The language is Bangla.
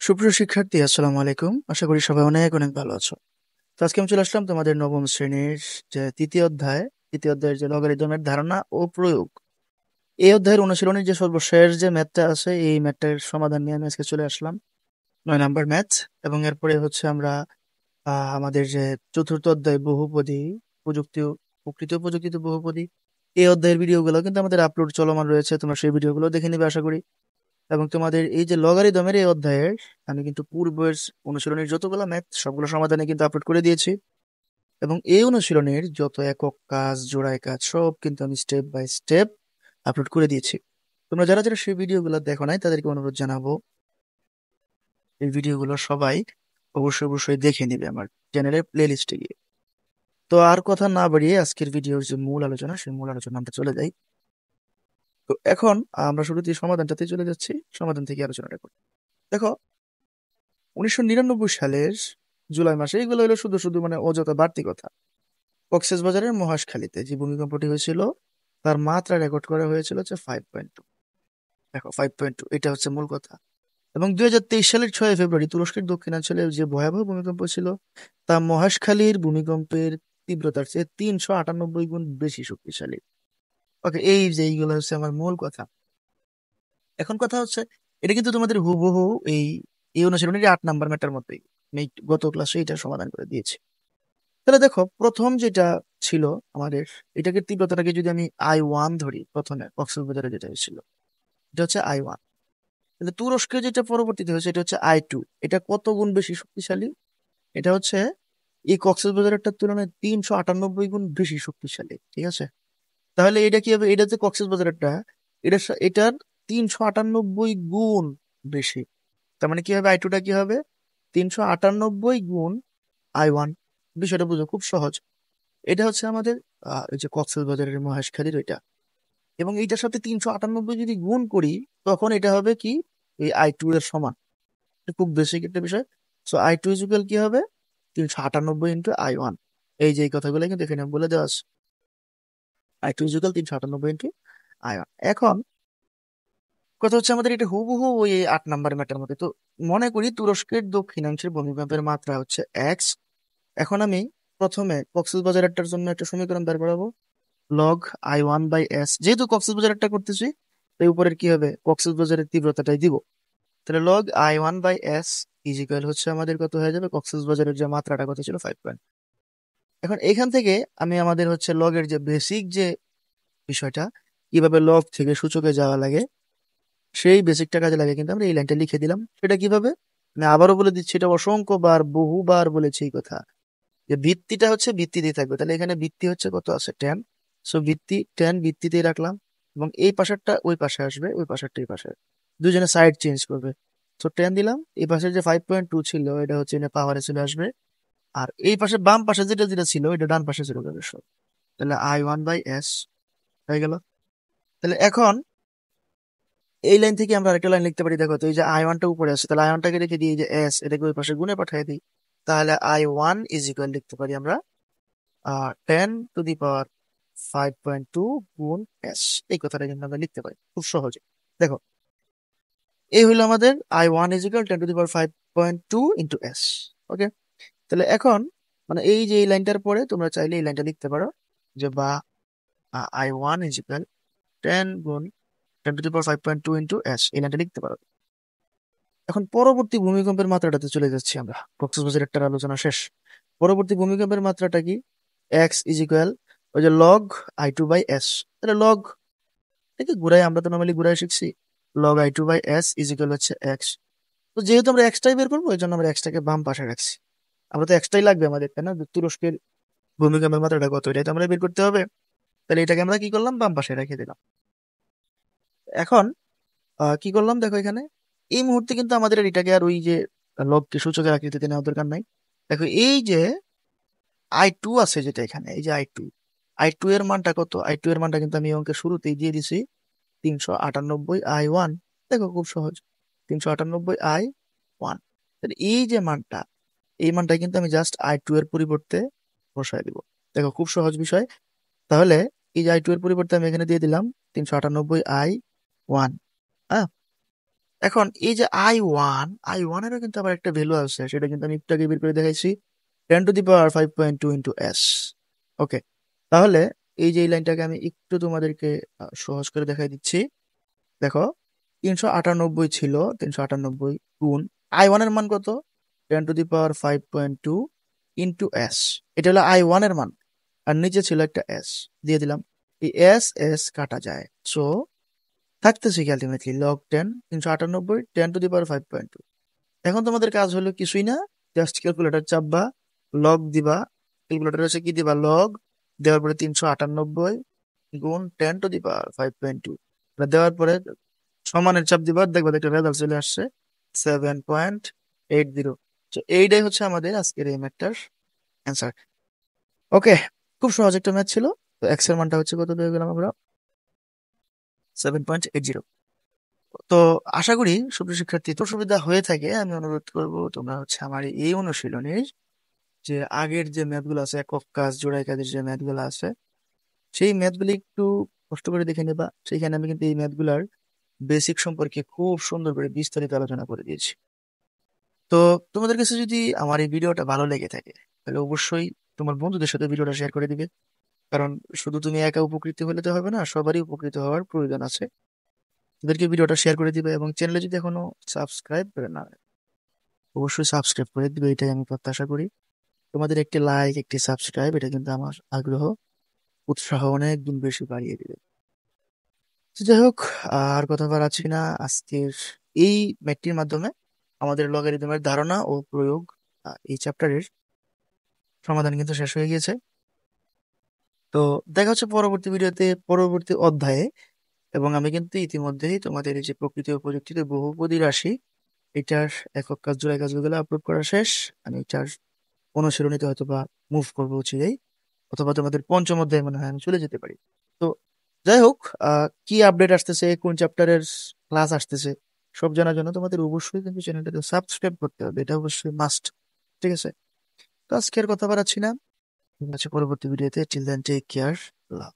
সুপ্রিয় শিক্ষার্থী, আসসালামু আলাইকুম। আশা করি সবাই অনেক অনেক ভালো আছো। তো আজকে আমি চলে আসলাম তোমাদের নবম শ্রেণীর যে তৃতীয় অধ্যায়ের যে লগারিদমের ধারণা ও প্রয়োগ, এই অধ্যায়ের অনুশীলনের যে সর্বশেষ যে ম্যাথটা আছে, এই ম্যাথটার সমাধান নিয়ে আমি আজকে চলে আসলাম। 9 নাম্বার ম্যাথ। এবং এরপরে হচ্ছে আমরা আমাদের যে চতুর্থ অধ্যায় বহুপদী, প্রযুক্তি, প্রকৃতি ও প্রযুক্তিতে বহুপদী, এই অধ্যায়ের ভিডিওগুলো কিন্তু আমাদের আপলোড চলমান রয়েছে। তোমরা সেই ভিডিওগুলো দেখে নিবে আশা করি। এবং তোমাদের এই যে লগারিদমের এই অধ্যায়ের আমি কিন্তু পূর্বের অনুশীলনের যতগুলো ম্যাথ সবগুলো সমাধানে কিন্তু আপলোড করে দিয়েছি। এবং এই অনুশীলনের যত একক কাজ, জোড়ায় কাজ, সব কিন্তু আমি স্টেপ বাই স্টেপ আপলোড করে দিয়েছি। তোমরা যারা যারা সেই ভিডিওগুলো দেখো নাই তাদেরকে অনুরোধ জানাবো, এই ভিডিওগুলো সবাই অবশ্যই অবশ্যই দেখে নিবে আমার চ্যানেলের প্লে লিস্টে গিয়ে। তো আর কথা না বাড়িয়ে আজকের ভিডিওর যে মূল আলোচনা, সেই মূল আলোচনা আমরা চলে যাই। তো এখন আমরা শুরুতেই সমাধানটাতে চলে যাচ্ছি, সমাধান থেকে আলোচনাটা করি। দেখো, 1999 সালের জুলাই মাসে, এগুলো হলো শুধু শুধু মানে অযথা বাড়তি কথা। কক্সবাজারের মহেশখালীতে যে ভূমিকম্পটি হয়েছিল, তার মাত্রা রেকর্ড করা হয়েছিল হচ্ছে 5.2। দেখো, 5.2, এটা হচ্ছে মূল কথা। এবং 2023 সালের 6 ফেব্রুয়ারি তুরস্কের দক্ষিণাঞ্চলে যে ভয়াবহ ভূমিকম্প ছিল, তা মহেশখালীর ভূমিকম্পের তীব্রতার চেয়ে 398 গুণ বেশি শক্তিশালী। ওকে, এই যে এইগুলো হচ্ছে আমার মূল কথা। এখন কথা হচ্ছে, এটা কিন্তু তোমাদের হুবহু এই এই অনুশীলনের 8 নাম্বার ম্যাটার মতোই। আমি গত ক্লাসে এটা সমাধান করে দিয়েছি। তাহলে দেখো, প্রথম যেটা ছিল আমাদের, এটাকে তীব্রতাটাকে যদি আমি I1 ধরি, প্রথমে কক্সবাজারে যেটা হয়েছিল, এটা হচ্ছে I1। তাহলে তুরস্কে যেটা পরবর্তীতে হয়েছে, এটা হচ্ছে I2। এটা কত গুণ বেশি শক্তিশালী? এটা হচ্ছে এই কক্সবাজারেরটার তুলনায় 398 গুণ বেশি শক্তিশালী। ঠিক আছে? তাহলে এটা কি হবে? এটা যে কক্সবাজারেরটা, এটার 398 গুণ বেশি। তার মানে কি হবে? I2টা কি হবে? 398 গুণ I1। বিষয়টা বুঝো, খুব সহজ। এটা হচ্ছে আমাদের এই যে কক্সবাজারের মহেশখালীর ওইটা। এবং এইটার সাথে 398 যদি গুণ করি, তখন এটা হবে কি, এই I2 এর সমান। এটা খুব বেসিক একটা বিষয়। সো I2 ইকুয়াল কি হবে? 398 ইন্টু I1। এই যে এই কথাগুলো কিন্তু এখানে বলে দেওয়া আছে। I2 equal 398 into I1। এখন কথা হচ্ছে, আমাদের এটা হুবহু ওই 8 নাম্বার ম্যাটার মতো। তো মনে করি তুরস্কের দক্ষিণাংশের ভূমিকম্পের মাত্রা হচ্ছে এক্স। এখন আমি প্রথমে কক্সবাজারেরটার জন্য একটা সমীকরণ বের করাবো। লগ I1/S, যেহেতু কক্সবাজারেরটা করতেছি, তাই উপরের কি হবে? কক্সবাজারের তীব্রতাটাই দিব। তাহলে লগ I1/S ইজিক্যাল হচ্ছে আমাদের কত হয়ে যাবে? কক্সবাজারের যে মাত্রাটা কত ছিল, 5 পয়েন্ট। এখন এখান থেকে আমি আমাদের হচ্ছে লগের যে বেসিক যে বিষয়টা, কিভাবে লগ থেকে সূচকে যাওয়া লাগে, সেই বেসিকটা কাজে লাগে কিন্তু আমরা এই লাইনটা লিখে দিলাম। সেটা কিভাবে? আমি আবারও বলে দিচ্ছি, এটা অসংখ্যবার বহুবার বলেছি এই কথা, যে ভিত্তিটা হচ্ছে ভিত্তি দিয়ে থাকবে। তাহলে এখানে ভিত্তি হচ্ছে কত আছে? 10। সো ভিত্তি 10 ভিত্তিতেই রাখলাম। এবং এই পাশেরটা ওই পাশে আসবে, ওই পাশেরটা এই পাশে, দুজনে সাইড চেঞ্জ করবে। তো 10 দিলাম। এই পাশে যে 5.2 ছিল, এটা হচ্ছে পাওয়ারে চলে আসবে। আর এই পাশে বাম পাশে যেটা যেটা ছিল, এটা ডান পাশে চলে যাবে সব। তাহলে I1/S হয়ে গেল। তাহলে এখন এই লাইন থেকে আমরা আরেকটা লাইন লিখতে পারি। দেখো তো, এই যে I1টা উপরে আছে, তাহলে I1টাকে রেখে দিই, এই যে S এটাকে ওই পাশে গুণে পাঠিয়ে দিই। তাহলে I1 ইজ ইকুয়াল লিখতে পারি আমরা 10⁵ গুণ S। এই কথাটা কিন্তু আমরা লিখতে পারি খুব সহজে। দেখো, এই হলো আমাদের I1 is equal 10⁵ into S। ওকে, তাহলে এখন মানে এই যে এই লাইনটার পরে তোমরা চাইলে এই লাইনটা লিখতে পারো, যে বা I1 ইজ ইকুয়াল 10 গুণ 10⁵ ইন্টু S, এই লাইনটা লিখতে পারো। এখন পরবর্তী ভূমিকম্পের মাত্রাটাতে চলে যাচ্ছি আমরা। কক্সবাজারের একটা আলোচনা শেষ। পরবর্তী ভূমিকম্পের মাত্রাটা কি? এক্স ইজ ইকুয়াল ওই যে লগ I2/S। তাহলে লগ থেকে ঘুরাই, আমরা তো নর্মালি ঘুরাই শিখছি। লগ I2/S ইজ ইকুয়াল হচ্ছে এক্স। তো যেহেতু আমরা এক্সটাই বের করবো, এই জন্য আমরা এক্সটাকে বাম পাশে রাখছি। আমরা তো এক্সটাই লাগবে আমাদের, তাই না? তুরস্কের ভূমিকম্পের মাত্রাটা কত, এটাই তো আমরা বের করতে হবে। তাহলে এটাকে আমরা কি করলাম? বাম পাশে রেখে দিলাম। এখন কি করলাম দেখো, এখানে এই মুহূর্তে কিন্তু আমাদের এটাকে আর ওই যে লবকে সূচকের আকৃতিতে নেওয়ার দরকার নাই। দেখো, এই যে I2 আছে যেটা এখানে, এই যে আই টু এর মানটা কত? I2 এর মানটা কিন্তু আমি এই অঙ্কের শুরুতেই দিয়ে দিছি, 398 I1। দেখো, খুব সহজ, 398 I1। তাহলে এই যে মানটা, এই মানটা কিন্তু আমি জাস্ট I2 এর পরিবর্তে বসায় দিব। দেখো, খুব সহজ বিষয়। তাহলে এই যে I2 এর পরিবর্তে আমি এখানে দিয়ে দিলাম 398 I1। হ্যাঁ, এখন এই যে I1 এরও কিন্তু আবার একটা ভ্যালু আছে, সেটা কিন্তু আমি একটু আগে বের করে দেখাইছি, 10⁻5.2 ইন্টু এস। ওকে, তাহলে এই যে এই লাইনটাকে আমি একটু তোমাদেরকে সহজ করে দেখাই দিচ্ছি। দেখো, 398 ছিল, 398 গুণ I1 এর মান কত, 10⁻5.2 ইন্টু এস। এটা হলো I1 এর মান, আর নিচে ছিল একটা এস, দিয়ে দিলাম। এই এস এস কাটা যায়, সো থাকতেছে কি আলটিমেটলি log 10, 398, 10⁻5.2। এখন তোমাদের কাজ হলো কিছুই না, জাস্ট ক্যালকুলেটর চাপবা, লগ দিবা, ক্যালকুলেটর হচ্ছে কি দিবা, লগ দেওয়ার পরে 398 গুণ 10⁻5.2 দেওয়ার পরে সমানের চাপ দিবা, দেখবা একটা রেজাল্ট চলে আসছে 7.80। তো এইটাই হচ্ছে আমাদের আজকের এই ম্যাথটার অ্যান্সার। ওকে, খুব সহজ একটা ম্যাথ ছিল। তো এক্স এর মানটা হচ্ছে কত পেয়ে গেলাম আমরা, 7.80। তো আশা করি সুপ্রিয় শিক্ষার্থী, তো সুবিধা হয়ে থাকে, আমি অনুরোধ করব তোমরা হচ্ছে আমার এই অনুশীলনীর যে আগের যে ম্যাথগুলো আছে, একক কাজ জোড়াই কাজের যে ম্যাথগুলো আছে, সেই ম্যাথগুলি একটু কষ্ট করে দেখে নেবা। সেইখানে আমি কিন্তু এই ম্যাথগুলার বেসিক সম্পর্কে খুব সুন্দর করে বিস্তারিত আলোচনা করে দিয়েছি। তো তোমাদের কাছে যদি আমার এই ভিডিওটা ভালো লেগে থাকে, তাহলে অবশ্যই তোমার বন্ধুদের সাথে ভিডিওটা শেয়ার করে দিবে। কারণ শুধু তুমি একা উপকৃত হলে তো হবে না, সবারই উপকৃত হওয়ার প্রয়োজন আছে। তাদেরকে ভিডিওটা শেয়ার করে দিবে, এবং চ্যানেলে যদি এখনো সাবস্ক্রাইব করে না, অবশ্যই সাবস্ক্রাইব করে দিবে, এটাই আমি প্রত্যাশা করি। তোমাদের একটি লাইক, একটি সাবস্ক্রাইব, এটা কিন্তু আমার আগ্রহ, উৎসাহ অনেক গুণ বেশি বাড়িয়ে দিবে। তো যাই হোক, আর কথা বাড়াচ্ছি না। আজকের এই ম্যাথটির মাধ্যমে আমাদের লগারিদমের ধারণা ও প্রয়োগ, এই চ্যাপ্টারের সমাধান কিন্তু শেষ হয়ে গিয়েছে। তো দেখা হচ্ছে পরবর্তী ভিডিওতে, পরবর্তী অধ্যায়ে। এবং আমি কিন্তু ইতিমধ্যেই তোমাদের এই যে প্রকৃতি ও প্রযুক্তিতে বহুপদী রাশি, এটার একক কাজ জোড়াই কাজগুলো আপলোড করা শেষ। আমি এটার অনুশীলনীতে হয়তো বা মুভ করবো চিরেই, অথবা তোমাদের পঞ্চম অধ্যায়ে মনে হয় আমি চলে যেতে পারি। তো যাই হোক, কি আপডেট আসতেছে, কোন চ্যাপ্টারের ক্লাস আসতেছে, সব জানার জন্য তোমাদের অবশ্যই কিন্তু চ্যানেলটাকে সাবস্ক্রাইব করতে হবে, এটা অবশ্যই মাস্ট। ঠিক আছে, তো আজকে আর কথা বাড়াচ্ছি না, ঠিক আছে, পরবর্তী ভিডিওতে। টিল দেন টেক কেয়ার, লাভ।